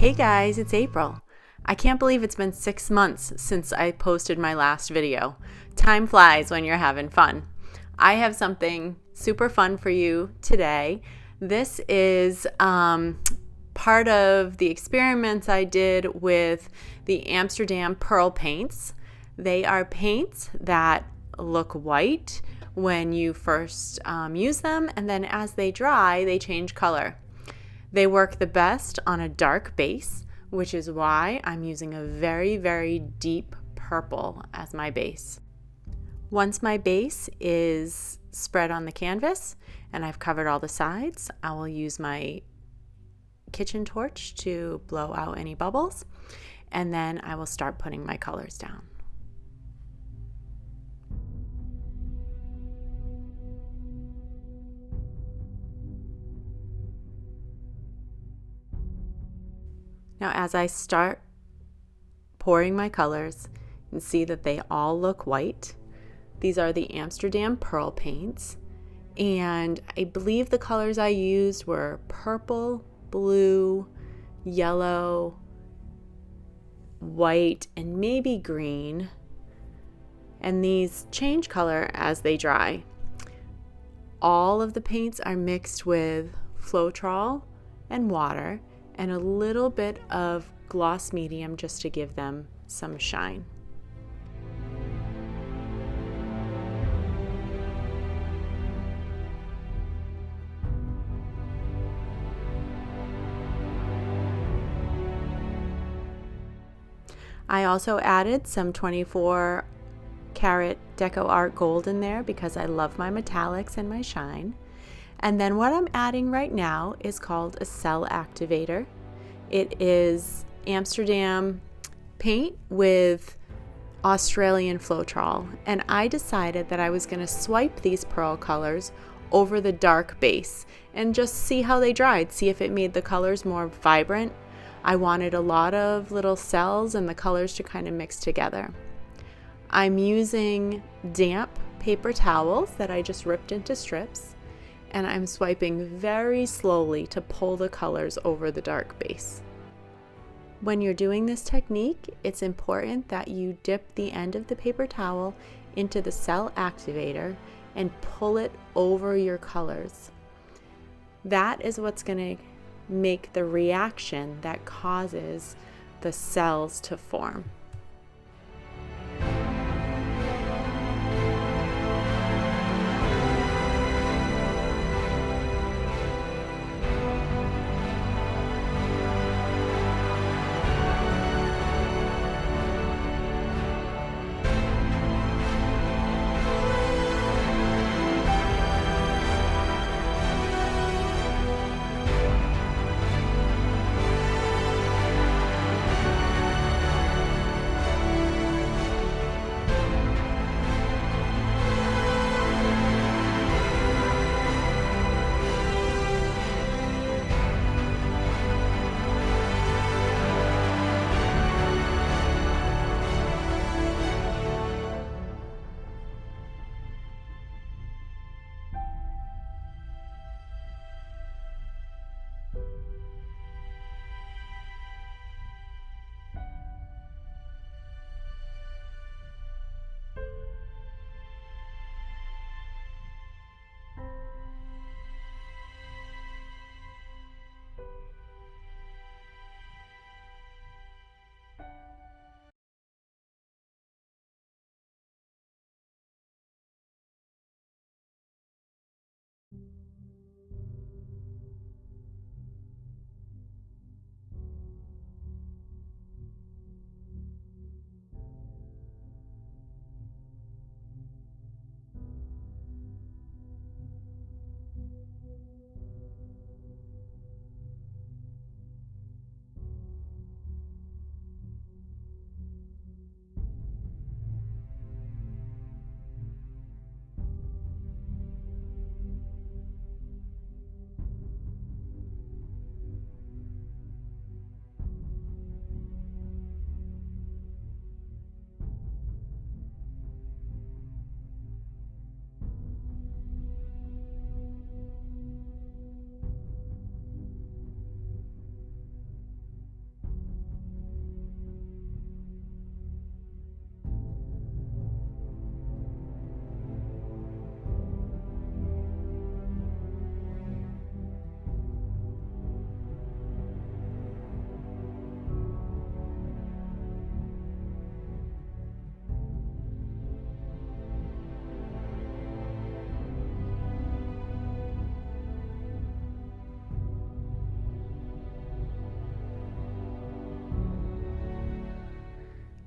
Hey guys, it's April. I can't believe it's been 6 months since I posted my last video. Time flies when you're having fun. I have something super fun for you today. This is part of the experiments I did with the Amsterdam Pearl paints. They are paints that look white when you first use them, and then as they dry, they change color. They work the best on a dark base, which is why I'm using a very, very deep purple as my base. Once my base is spread on the canvas and I've covered all the sides, I will use my kitchen torch to blow out any bubbles, and then I will start putting my colors down. Now, as I start pouring my colors, you can see that they all look white. These are the Amsterdam Pearl paints, and I believe the colors I used were purple, blue, yellow, white, and maybe green. And these change color as they dry. All of the paints are mixed with Floetrol and water, and a little bit of gloss medium just to give them some shine. I also added some 24 karat Deco Art Gold in there because I love my metallics and my shine. And then what I'm adding right now is called a cell activator. It is Amsterdam paint with Australian Floetrol. And I decided that I was going to swipe these pearl colors over the dark base and just see how they dried, see if it made the colors more vibrant. I wanted a lot of little cells and the colors to kind of mix together. I'm using damp paper towels that I just ripped into strips, and I'm swiping very slowly to pull the colors over the dark base. When you're doing this technique, it's important that you dip the end of the paper towel into the cell activator and pull it over your colors. That is what's going to make the reaction that causes the cells to form.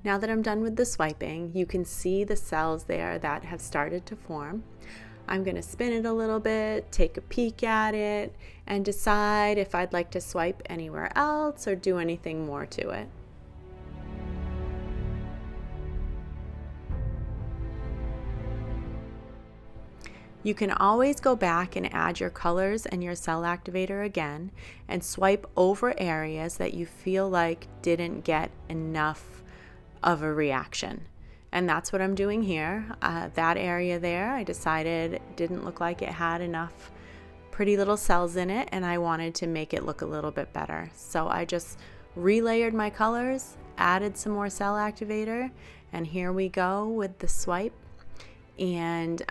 Now that I'm done with the swiping, you can see the cells there that have started to form. I'm going to spin it a little bit, take a peek at it, and decide if I'd like to swipe anywhere else or do anything more to it. You can always go back and add your colors and your cell activator again and swipe over areas that you feel like didn't get enough of a reaction. And that's what I'm doing here. That area there, I decided didn't look like it had enough pretty little cells in it, and I wanted to make it look a little bit better. So I just relayered my colors, added some more cell activator, and here we go with the swipe. And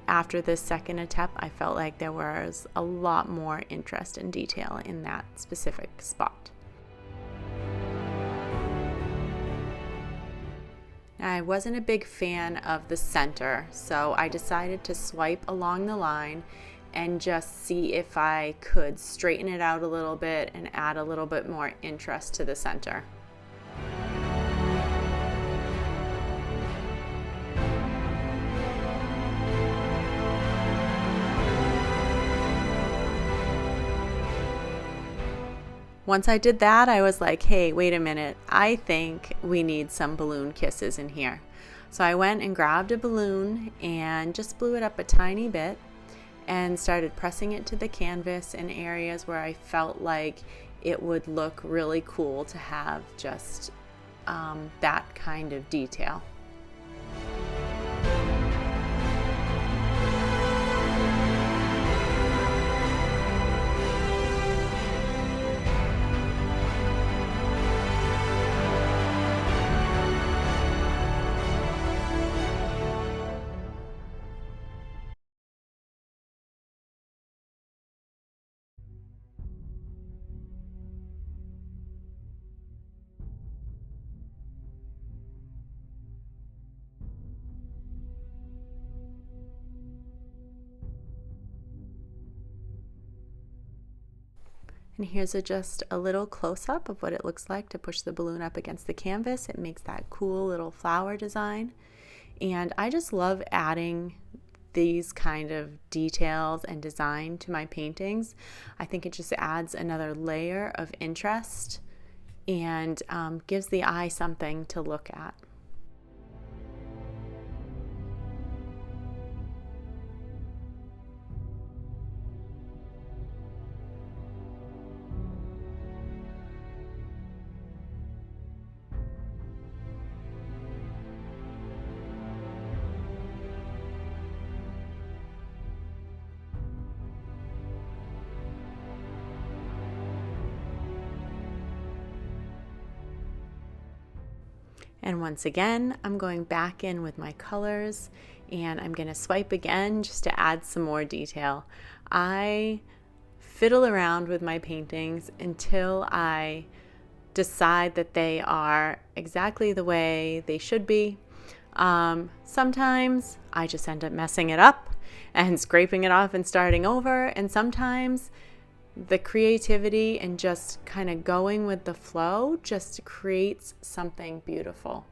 after this second attempt, I felt like there was a lot more interest and detail in that specific spot. I wasn't a big fan of the center, so I decided to swipe along the line and just see if I could straighten it out a little bit and add a little bit more interest to the center. Once I did that, I was like, hey, wait a minute. I think we need some balloon kisses in here. So I went and grabbed a balloon and just blew it up a tiny bit and started pressing it to the canvas in areas where I felt like it would look really cool to have just that kind of detail. And here's just a little close-up of what it looks like to push the balloon up against the canvas. It makes that cool little flower design. And I just love adding these kind of details and design to my paintings. I think it just adds another layer of interest and gives the eye something to look at. And once again, I'm going back in with my colors and I'm going to swipe again just to add some more detail. I fiddle around with my paintings until I decide that they are exactly the way they should be. Sometimes I just end up messing it up and scraping it off and starting over, and sometimes the creativity and just kind of going with the flow just creates something beautiful.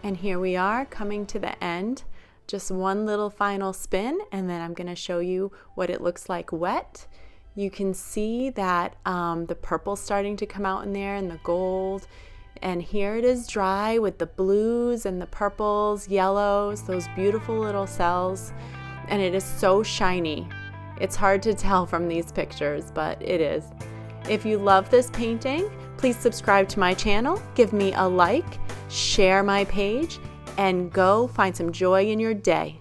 And here we are coming to the end. Just one little final spin, and then I'm going to show you what it looks like wet. You can see that the purple's starting to come out in there and the gold. And here it is dry with the blues and the purples, yellows, those beautiful little cells. And it is so shiny. It's hard to tell from these pictures, but it is. If you love this painting, please subscribe to my channel, give me a like, share my page, and go find some joy in your day.